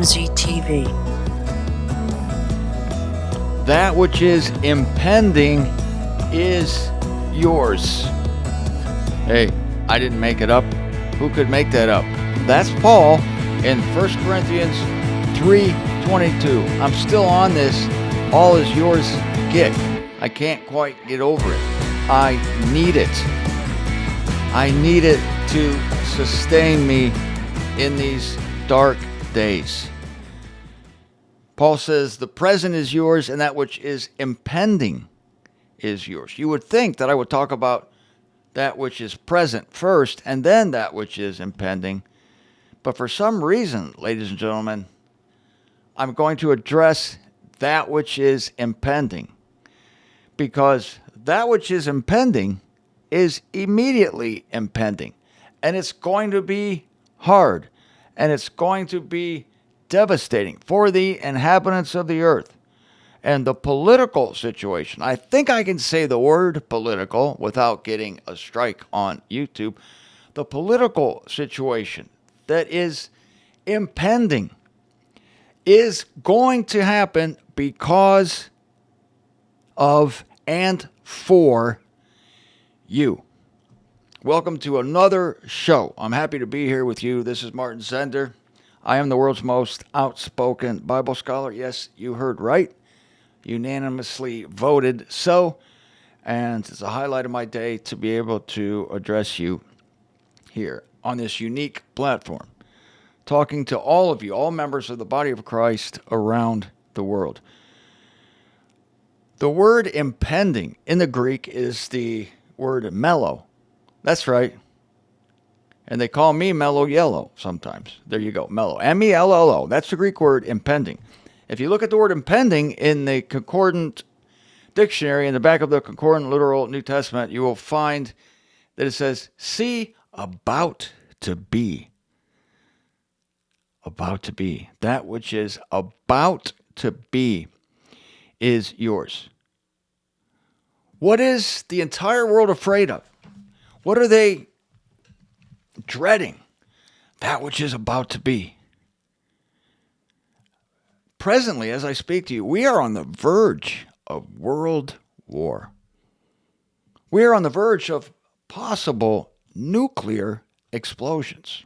MZTV. That which is impending is yours. Hey, I didn't make it up. Who could make that up? That's Paul in 1 Corinthians 3:22. I'm still on this all is yours gig. I can't quite get over it. I need it. I need it to sustain me in these dark days. Paul says, the present is yours, and that which is impending is yours. You would think that I would talk about that which is present first, and then that which is impending. But for some reason, ladies and gentlemen, I'm going to address that which is impending. Because that which is impending is immediately impending. And it's going to be hard. And it's going to be devastating for the inhabitants of the earth. And the political situation, I think I can say the word political without getting a strike on YouTube. The political situation that is impending is going to happen because of and for you. Welcome to another show. I'm happy to be here with you. This is Martin Zender. I am the world's most outspoken Bible scholar. Yes, you heard right. Unanimously voted so. And it's a highlight of my day to be able to address you here on this unique platform, talking to all of you, all members of the body of Christ around the world. The word impending in the Greek is the word mellow. That's right. And they call me mellow yellow sometimes. There you go, mellow. M-E-L-L-O. That's the Greek word impending. If you look at the word impending in the concordant dictionary, in the back of the concordant literal New Testament, you will find that it says, see, about to be. About to be. That which is about to be is yours. What is the entire world afraid of? What are they dreading? That which is about to be. Presently, as I speak to you, we are on the verge of world war. We are on the verge of possible nuclear explosions.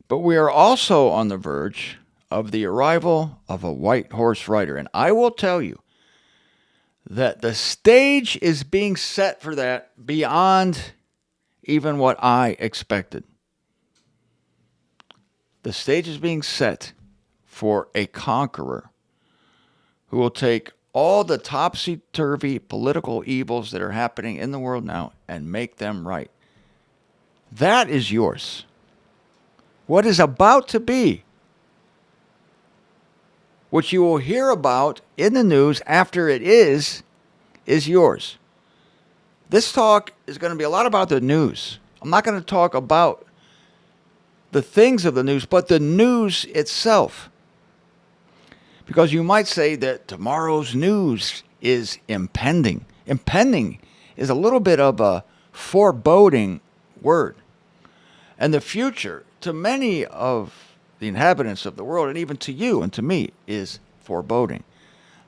But we are also on the verge of the arrival of a white horse rider. And I will tell you that the stage is being set for that beyond even what I expected. The stage is being set for a conqueror who will take all the topsy-turvy political evils that are happening in the world now and make them right. That is yours. What is about to be, which you will hear about in the news after it is yours. This talk is going to be a lot about the news. I'm not going to talk about the things of the news, but the news itself. Because you might say that tomorrow's news is impending. Impending is a little bit of a foreboding word. And the future, to many of the inhabitants of the world, and even to you and to me, is foreboding.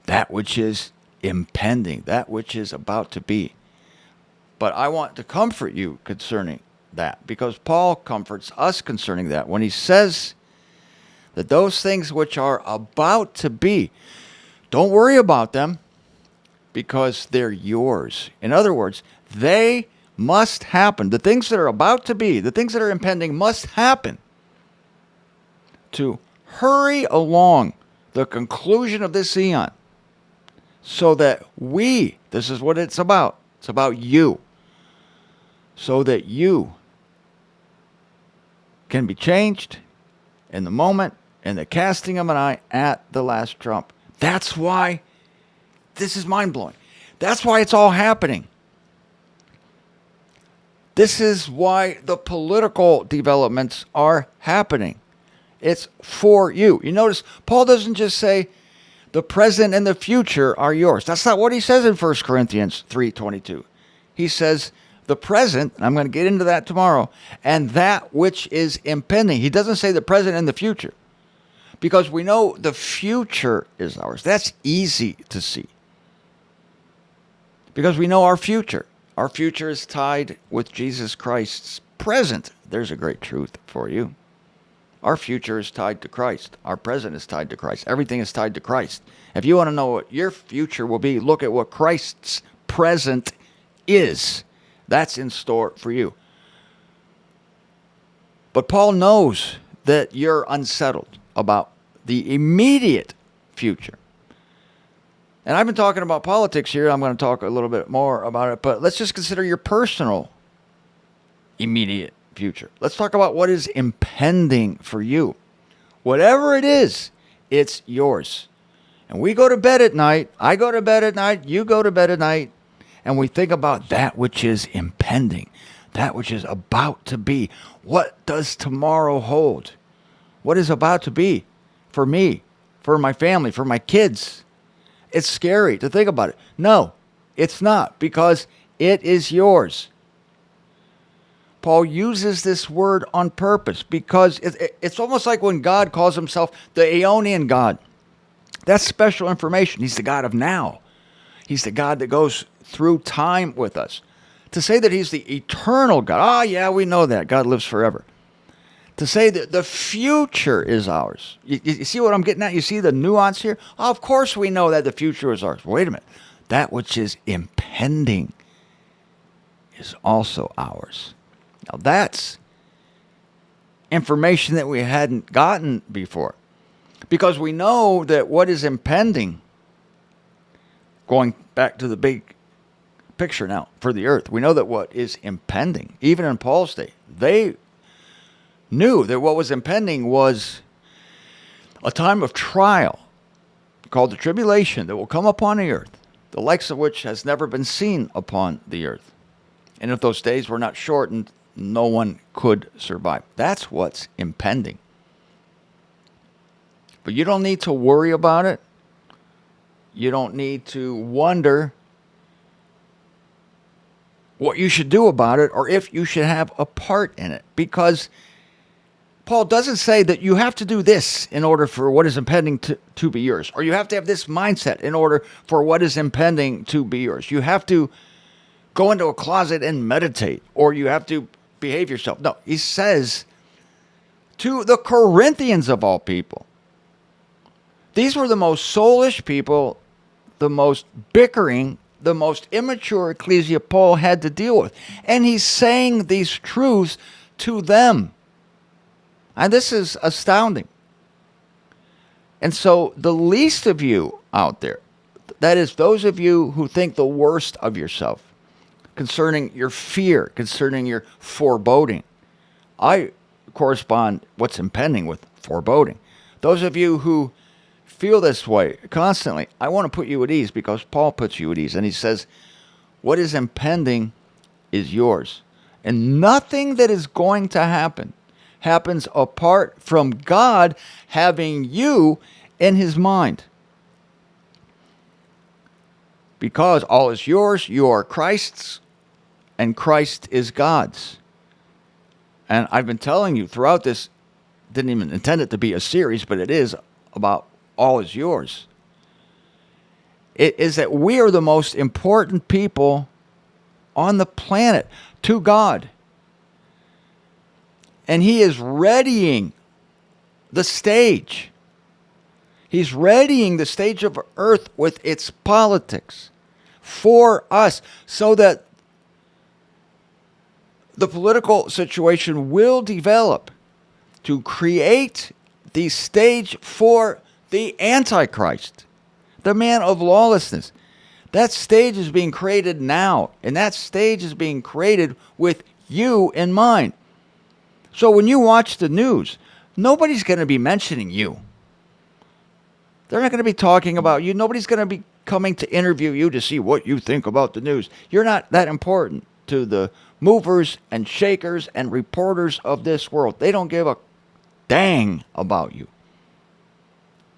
That which is impending, that which is about to be. But I want to comfort you concerning that, because Paul comforts us concerning that when he says that those things which are about to be, don't worry about them because they're yours. In other words, they must happen. The things that are about to be, the things that are impending must happen to hurry along the conclusion of this eon so that this is what it's about you, so that you can be changed in the moment, in the casting of an eye at the last trump. That's why this is mind-blowing. That's why it's all happening. This is why the political developments are happening. It's for you. You notice Paul doesn't just say the present and the future are yours. That's not what he says in 1 Corinthians 3:22. He says the present, and I'm going to get into that tomorrow, and that which is impending. He doesn't say the present and the future, because we know the future is ours. That's easy to see, because we know our future. Our future is tied with Jesus Christ's present. There's a great truth for you. Our future is tied to Christ. Our present is tied to Christ. Everything is tied to Christ. If you want to know what your future will be, look at what Christ's present is. That's in store for you. But Paul knows that you're unsettled about the immediate future. And I've been talking about politics here. I'm going to talk a little bit more about it. But let's just consider your personal immediate future. Let's talk about what is impending for you. Whatever it is, it's yours. And we go to bed at night. I go to bed at night. You go to bed at night. And we think about that which is impending, that which is about to be. What does tomorrow hold? What is about to be for me, for my family, for my kids? It's scary to think about it. No, it's not, because it is yours. Paul uses this word on purpose because it's almost like when God calls himself the Aeonian God. That's special information. He's the God of now. He's the God that goes through time with us. To say that he's the eternal God, yeah, we know that. God lives forever. To say that the future is ours. You see what I'm getting at? You see the nuance here? Oh, of course we know that the future is ours. Wait a minute. That which is impending is also ours. Now that's information that we hadn't gotten before. Because we know that what is impending, going back to the big picture now for the earth, we know that what is impending, even in Paul's day, they knew that what was impending was a time of trial called the tribulation that will come upon the earth, the likes of which has never been seen upon the earth. And if those days were not shortened, no one could survive. That's what's impending. But you don't need to worry about it. You don't need to wonder what you should do about it or if you should have a part in it. Because Paul doesn't say that you have to do this in order for what is impending to be yours. Or you have to have this mindset in order for what is impending to be yours. You have to go into a closet and meditate. Or you have to behave yourself. No, he says to the Corinthians of all people. These were the most soulish people, the most bickering, the most immature ecclesia Paul had to deal with. And he's saying these truths to them. And this is astounding. And so the least of you out there, that is those of you who think the worst of yourself, concerning your fear, concerning your foreboding. I correspond what's impending with foreboding. Those of you who feel this way constantly, I want to put you at ease because Paul puts you at ease. And he says, what is impending is yours. And nothing that is going to happen happens apart from God having you in his mind. Because all is yours, you are Christ's, and Christ is God's. And I've been telling you throughout this, didn't even intend it to be a series, but it is about all is yours. It is that we are the most important people on the planet to God. And he is readying the stage. He's readying the stage of earth with its politics for us so that the political situation will develop to create the stage for the Antichrist, the man of lawlessness. That stage is being created now, and that stage is being created with you in mind. So when you watch the news, nobody's going to be mentioning you. They're not going to be talking about you. Nobody's going to be coming to interview you to see what you think about the news. You're not that important to the movers and shakers and reporters of this world. They don't give a dang about you.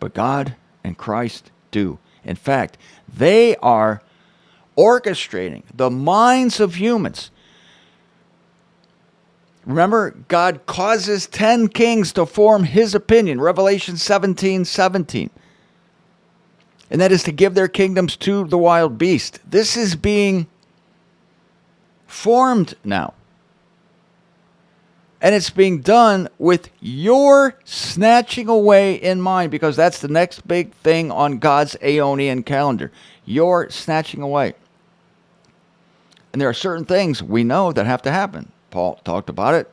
But God and Christ do. In fact, they are orchestrating the minds of humans Remember, God causes 10 kings to form his opinion, Revelation 17:17. And that is to give their kingdoms to the wild beast. This is being formed now. And it's being done with your snatching away in mind, because that's the next big thing on God's Aeonian calendar. Your snatching away. And there are certain things we know that have to happen. Paul talked about it.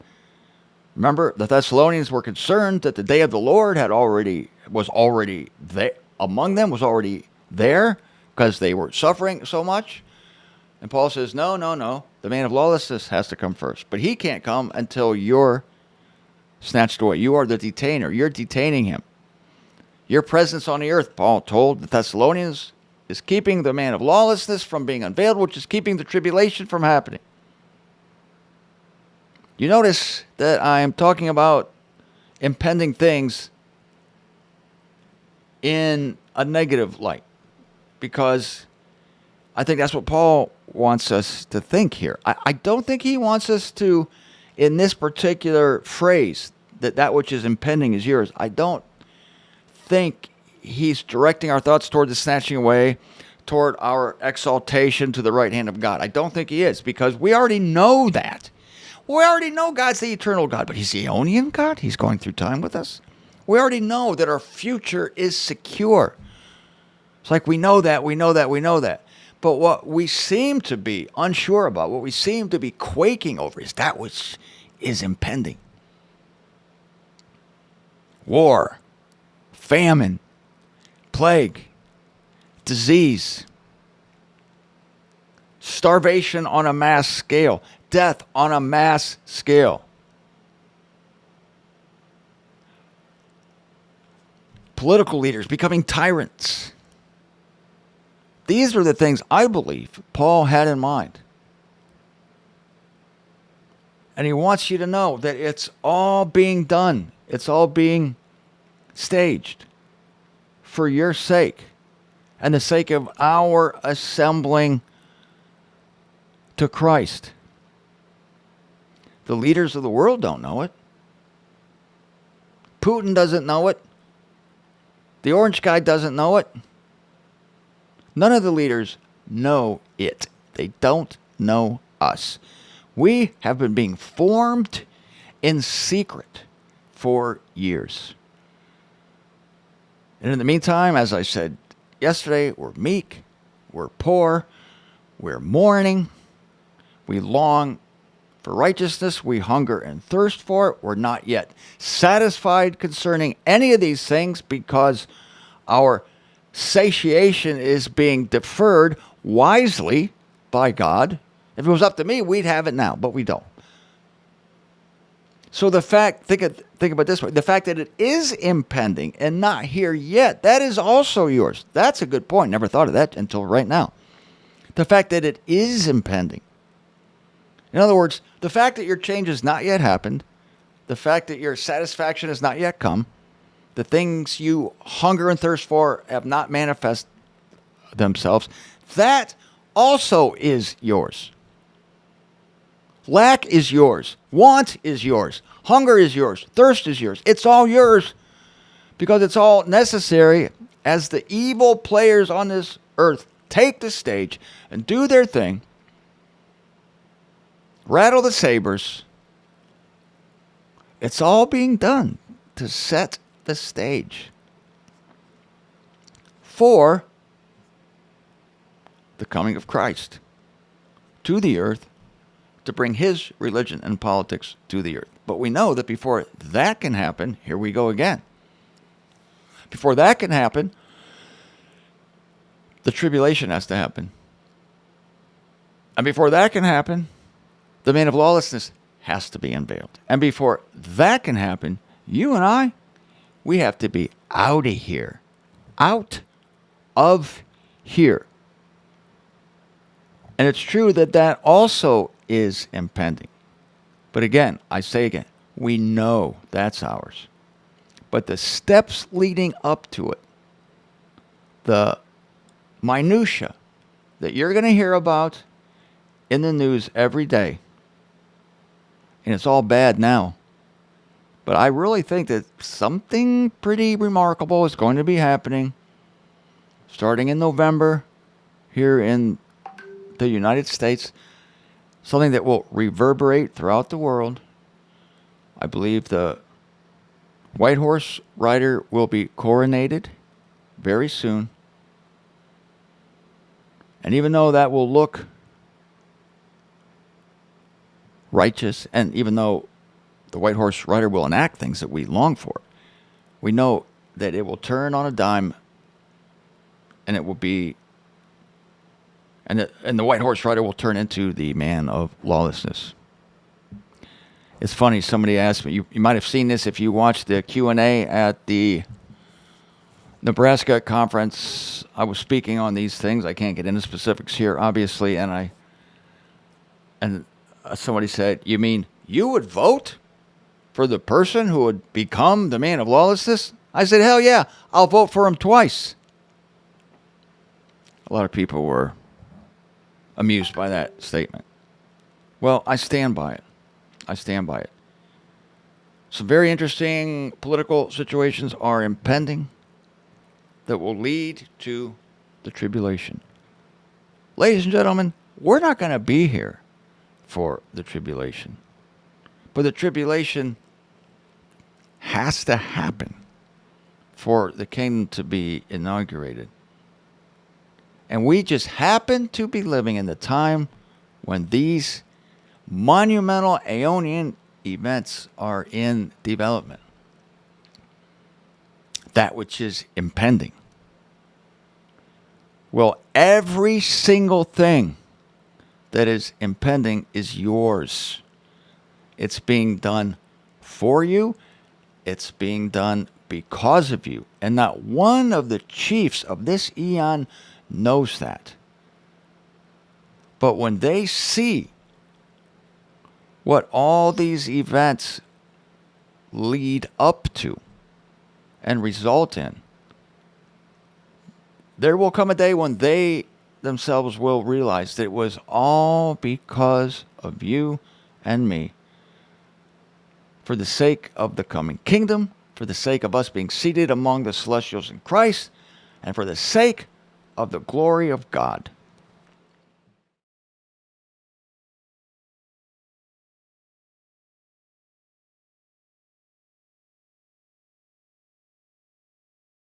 Remember, the Thessalonians were concerned that the day of the Lord was already there, among them, was already there, because they were suffering so much. And Paul says, no. The man of lawlessness has to come first. But he can't come until you're snatched away. You are the detainer. You're detaining him. Your presence on the earth, Paul told the Thessalonians, is keeping the man of lawlessness from being unveiled, which is keeping the tribulation from happening. You notice that I am talking about impending things in a negative light, because I think that's what Paul wants us to think here. I don't think he wants us to, in this particular phrase, that which is impending is yours. I don't think he's directing our thoughts toward the snatching away, toward our exaltation to the right hand of God. I don't think he is, because we already know that. We already know God's the eternal God, but he's the Aeonian God. He's going through time with us. We already know that our future is secure. It's like we know that. But what we seem to be unsure about, what we seem to be quaking over, is that which is impending. War, famine, plague, disease, starvation on a mass scale, death on a mass scale, political leaders becoming tyrants. These are the things I believe Paul had in mind. And he wants you to know that it's all being done. It's all being staged for your sake and the sake of our assembling to Christ. The leaders of the world don't know it. Putin doesn't know it. The orange guy doesn't know it. None of the leaders know it. They don't know us. We have been being formed in secret for years. And in the meantime, as I said yesterday, we're meek, we're poor, we're mourning, we long for righteousness, we hunger and thirst for it. We're not yet satisfied concerning any of these things, because our satiation is being deferred wisely by God. If it was up to me, we'd have it now, but we don't. So the fact, think about it this way, the fact that it is impending and not here yet, that is also yours. That's a good point. Never thought of that until right now. The fact that it is impending. In other words, the fact that your change has not yet happened, the fact that your satisfaction has not yet come, the things you hunger and thirst for have not manifested themselves, that also is yours. Lack is yours. Want is yours. Hunger is yours. Thirst is yours. It's all yours, because it's all necessary as the evil players on this earth take the stage and do their thing, rattle the sabers. It's all being done to set the stage for the coming of Christ to the earth, to bring his religion and politics to the earth. But we know that before that can happen, here we go again. Before that can happen, the tribulation has to happen. And before that can happen, the man of lawlessness has to be unveiled. And before that can happen, you and I, we have to be out of here. Out of here. And it's true that that also is impending. But again, I say again, we know that's ours. But the steps leading up to it, the minutia that you're going to hear about in the news every day, and it's all bad now. But I really think that something pretty remarkable is going to be happening starting in November here in the United States. Something that will reverberate throughout the world. I believe the White Horse Rider will be coronated very soon. And even though that will look righteous, and even though the White Horse Rider will enact things that we long for, we know that it will turn on a dime, and it will be, and the White Horse Rider will turn into the man of lawlessness. It's funny, somebody asked me, you might have seen this if you watched the Q&A at the Nebraska conference. I was speaking on these things. I can't get into specifics here, obviously, and somebody said, "You mean you would vote for the person who would become the man of lawlessness?" I said, "Hell yeah, I'll vote for him twice." A lot of people were amused by that statement. Well, I stand by it. I stand by it. Some very interesting political situations are impending that will lead to the tribulation. Ladies and gentlemen, we're not going to be here for the tribulation. But the tribulation has to happen for the kingdom to be inaugurated. And we just happen to be living in the time when these monumental Aeonian events are in development. That which is impending. Well, every single thing that is impending is yours. It's being done for you. It's being done because of you. And not one of the chiefs of this eon knows that. But when they see what all these events lead up to and result in, there will come a day when they themselves will realize that it was all because of you and me. For the sake of the coming kingdom, for the sake of us being seated among the celestials in Christ, and for the sake of the glory of God.